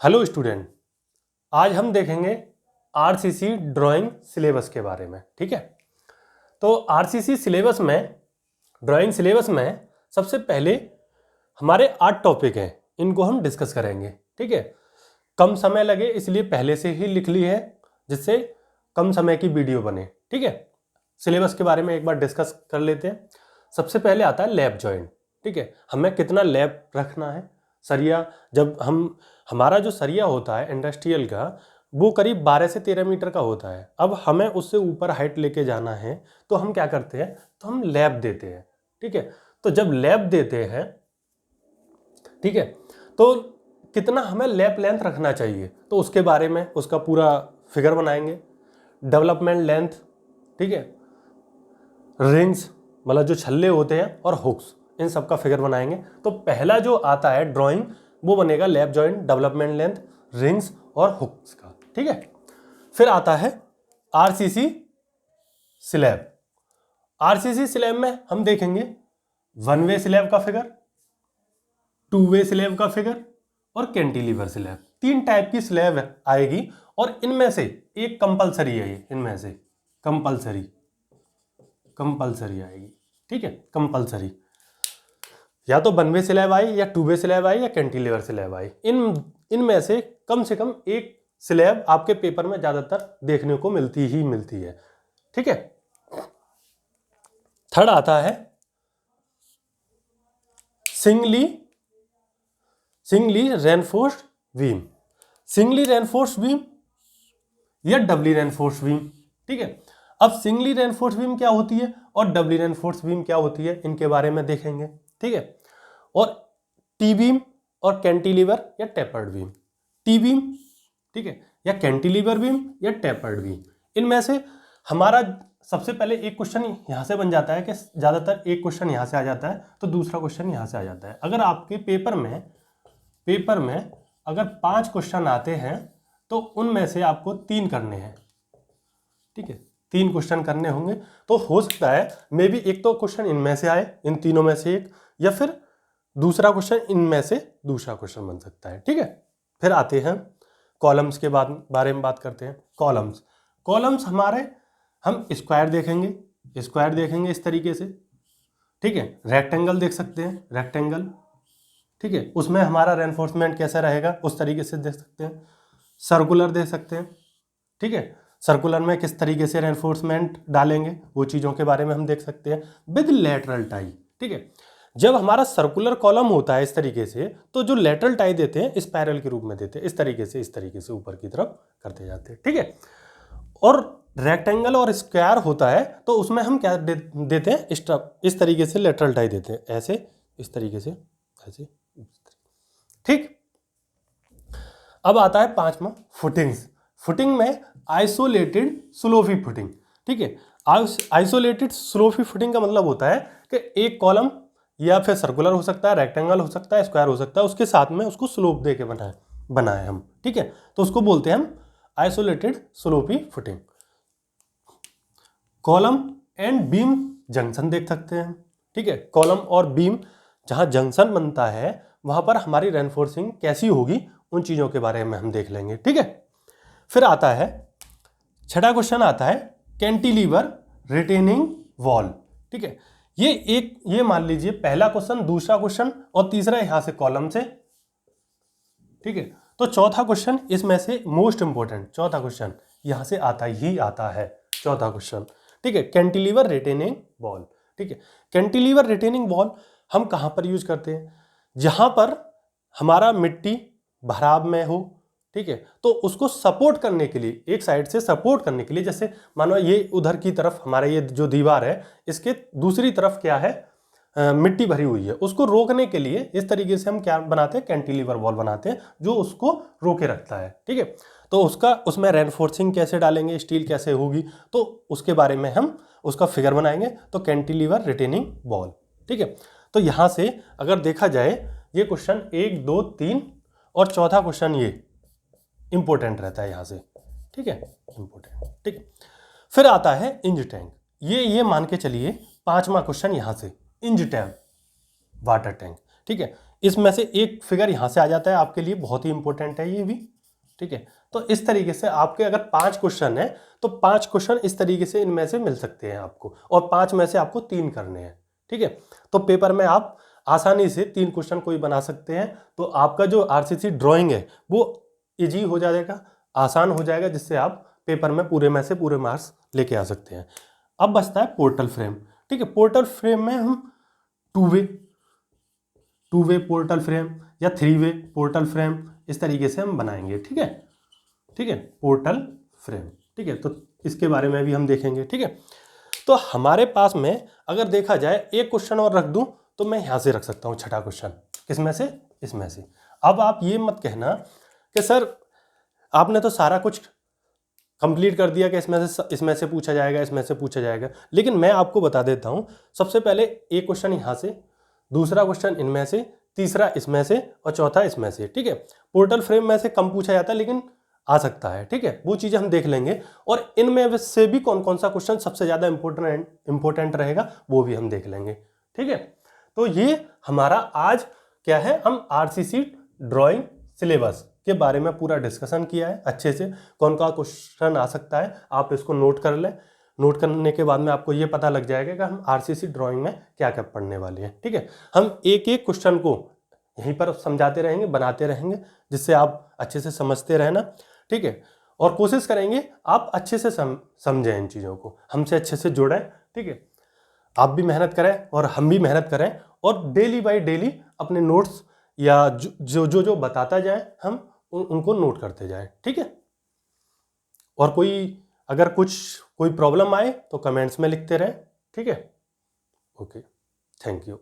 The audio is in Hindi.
हेलो स्टूडेंट, आज हम देखेंगे आरसीसी ड्राइंग सिलेबस के बारे में। ठीक है, तो आरसीसी सिलेबस में, ड्राइंग सिलेबस में सबसे पहले हमारे 8 टॉपिक हैं, इनको हम डिस्कस करेंगे। ठीक है, कम समय लगे इसलिए पहले से ही लिख ली है, जिससे कम समय की वीडियो बने। ठीक है, सिलेबस के बारे में एक बार डिस्कस कर लेते हैं। सबसे पहले आता है लैप जॉइंट। ठीक है, हमें कितना लैप रखना है, सरिया, जब हमारा जो सरिया होता है इंडस्ट्रियल का, वो करीब 12 से 13 मीटर का होता है। अब हमें उससे ऊपर हाइट लेके जाना है तो हम क्या करते हैं, तो हम लैप देते हैं। ठीक है, तो जब लैप देते हैं, ठीक है, तो कितना हमें लैप लेंथ रखना चाहिए, तो उसके बारे में उसका पूरा फिगर बनाएंगे। डेवलपमेंट लेंथ, ठीक है, रिंग्स मतलब जो छल्ले होते हैं और हुक्स, इन सब का फिगर बनाएंगे। तो पहला जो आता है ड्राइंग वो बनेगा lap joint, development length, rings और हुक्स का। ठीक है, फिर आता है आरसीसी स्लैब। आरसीसी स्लैब में हम देखेंगे 1 वे स्लैब का फिगर, 2 वे स्लैब का फिगर और कैंटिलीवर स्लैब। 3 टाइप की स्लैब आएगी और इनमें से एक कंपलसरी है, इनमें से कंपलसरी आएगी। ठीक है, कंपलसरी, या तो 1 वे स्लैब आई, या 2 वे स्लैब आई, या कैंटिलीवर स्लैब आई। इनमें से कम एक स्लैब आपके पेपर में ज्यादातर देखने को मिलती है। ठीक है, थर्ड आता है singly reinforced beam. Singly reinforced beam या डबली रेनफोर्स्ड बीम। ठीक है, अब सिंगली रेनफोर्स्ड बीम क्या होती है और डबली रेनफोर्स्ड बीम क्या होती है, इनके बारे में देखेंगे। ठीक है, और टी बीम और कैंटिलीवर या टेपर्ड बीम। टी बीम, ठीक है, या कैंटिलीवर बीम या टेपर्ड बीम, इनमें से हमारा सबसे पहले एक क्वेश्चन यहां से बन जाता है कि ज्यादातर एक क्वेश्चन यहां से आ जाता है तो दूसरा क्वेश्चन यहां से आ जाता है। अगर आपके पेपर में अगर 5 क्वेश्चन आते हैं तो उनमें से आपको 3 करने हैं। ठीक है, 3 क्वेश्चन करने होंगे। तो हो सकता है मे बी एक तो क्वेश्चन इनमें से आए, इन तीनों में से एक, या फिर दूसरा क्वेश्चन इनमें से दूसरा क्वेश्चन बन सकता है। ठीक है, फिर आते हैं कॉलम्स के बारे में बात करते हैं। कॉलम्स हमारे, हम स्क्वायर देखेंगे इस तरीके से। ठीक है, रेक्टेंगल देख सकते हैं, रेक्टेंगल। ठीक है, उसमें हमारा रेनफोर्समेंट कैसा रहेगा उस तरीके से देख सकते हैं। सर्कुलर देख सकते हैं। ठीक है, सर्कुलर में किस तरीके से रेनफोर्समेंट डालेंगे वो चीज़ों के बारे में हम देख सकते हैं विद लेटरल टाई। ठीक है, जब हमारा सर्कुलर कॉलम होता है इस तरीके से, तो जो लेटरल टाई देते हैं स्पाइरल के रूप में देते हैं, इस तरीके से ऊपर की तरफ करते जाते हैं। ठीक है, और रेक्टेंगल और स्क्वायर होता है तो उसमें हम क्या देते हैं, इस तरीके से लेटरल टाई देते हैं, ऐसे, इस तरीके से, ऐसे। ठीक, अब आता है 5वां फुटिंग्स। फुटिंग में आइसोलेटेड स्लोपी फुटिंग। ठीक है, आइसोलेटेड स्लोपी फुटिंग का मतलब होता है कि एक कॉलम या फिर सर्कुलर हो सकता है, रेक्टेंगल हो सकता है, स्क्वायर हो सकता है, उसके साथ में उसको स्लोप दे के बनाए हम। ठीक है, तो उसको बोलते हैं हम isolated sloppy footing. Column and beam junction देख सकते हैं। ठीक है, कॉलम और बीम जहां जंक्शन बनता है वहां पर हमारी रेनफोर्सिंग कैसी होगी, उन चीजों के बारे में हम देख लेंगे। ठीक है, फिर आता है 6वां क्वेश्चन आता है कैंटिलीवर रिटेनिंग वॉल। ठीक है, ये मान लीजिए पहला क्वेश्चन, दूसरा क्वेश्चन और तीसरा यहां से कॉलम से। ठीक है, तो चौथा क्वेश्चन इसमें से मोस्ट इंपोर्टेंट, चौथा क्वेश्चन यहां से आता है चौथा क्वेश्चन। ठीक है, कैंटिलीवर रिटेनिंग वॉल। ठीक है, कैंटिलीवर रिटेनिंग वॉल हम कहां पर यूज करते हैं, जहां पर हमारा मिट्टी भराव में हो। ठीक है, तो उसको सपोर्ट करने के लिए, एक साइड से सपोर्ट करने के लिए, जैसे मानो ये उधर की तरफ हमारा ये जो दीवार है, इसके दूसरी तरफ क्या है, मिट्टी भरी हुई है, उसको रोकने के लिए इस तरीके से हम क्या बनाते हैं, कैंटिलीवर वॉल बनाते हैं जो उसको रोके रखता है। ठीक है, तो उसमें रेनफोर्सिंग कैसे डालेंगे, स्टील कैसे होगी, तो उसके बारे में हम उसका फिगर बनाएंगे। तो कैंटिलीवर रिटेनिंग वॉल। ठीक है, तो यहां से अगर देखा जाए ये क्वेश्चन 1, 2, 3 और चौथा क्वेश्चन ये इंपॉर्टेंट रहता है यहां से। ठीक है, इंपॉर्टेंट। ठीक, फिर आता है इंज टैंक। ये मान के चलिए 5वां क्वेश्चन यहां से, इंज टैंक वाटर टैंक। ठीक है, इसमें से एक फिगर यहाँ से आ जाता है, आपके लिए बहुत ही इंपॉर्टेंट है ये भी, ठीक है। तो इस तरीके से आपके अगर 5 क्वेश्चन है तो 5 क्वेश्चन इस तरीके से इनमें से मिल सकते हैं आपको, और 5 में से आपको 3 करने हैं, ठीक है। तो पेपर में आप आसानी से 3 क्वेश्चन कोई बना सकते हैं, तो आपका जो आरसीसी ड्राइंग है वो इजी हो जाएगा, आसान हो जाएगा, जिससे आप पेपर में पूरे में से पूरे मार्क्स लेके आ सकते हैं। अब बचता है पोर्टल फ्रेम, ठीक है। पोर्टल फ्रेम में हम टू वे पोर्टल फ्रेम या 3 वे पोर्टल फ्रेम इस तरीके से हम बनाएंगे, ठीक है, ठीक है, पोर्टल फ्रेम, ठीक है। तो इसके बारे में भी हम देखेंगे, ठीक है। तो हमारे पास में अगर देखा जाए एक क्वेश्चन और रख दूं तो मैं यहां से रख सकता हूं छठा क्वेश्चन, किसमें से, इसमें से। अब आप ये मत कहना कि सर आपने तो सारा कुछ कंप्लीट कर दिया कि इसमें से पूछा जाएगा, इसमें से पूछा जाएगा, लेकिन मैं आपको बता देता हूं। सबसे पहले एक क्वेश्चन यहां से, दूसरा क्वेश्चन इनमें से, तीसरा इसमें से और चौथा इसमें से, ठीक है। पोर्टल फ्रेम में से कम पूछा जाता है लेकिन आ सकता है, ठीक है, वो चीजें हम देख लेंगे। और इनमें से भी कौन कौन सा क्वेश्चन सबसे ज्यादा इंपॉर्टेंट रहेगा वो भी हम देख लेंगे, ठीक है। तो ये हमारा आज क्या है, हम आरसीसी ड्राइंग सिलेबस के बारे में पूरा डिस्कशन किया है अच्छे से, कौन सा क्वेश्चन आ सकता है आप इसको नोट कर लें। नोट करने के बाद में आपको ये पता लग जाएगा कि हम आरसीसी ड्राइंग में क्या क्या पढ़ने वाले हैं, ठीक है। हम एक एक क्वेश्चन को यहीं पर समझाते रहेंगे, बनाते रहेंगे, जिससे आप अच्छे से समझते रहना, ठीक है। और कोशिश करेंगे आप अच्छे से समझें इन चीज़ों को, हमसे अच्छे से जुड़ें, ठीक है। आप भी मेहनत करें और हम भी मेहनत करें, और डेली बाय डेली अपने नोट्स या जो जो जो बताता जाए हम उनको नोट करते जाएं, ठीक है। और अगर कोई प्रॉब्लम आए तो कमेंट्स में लिखते रहें, ठीक है। Okay, thank you.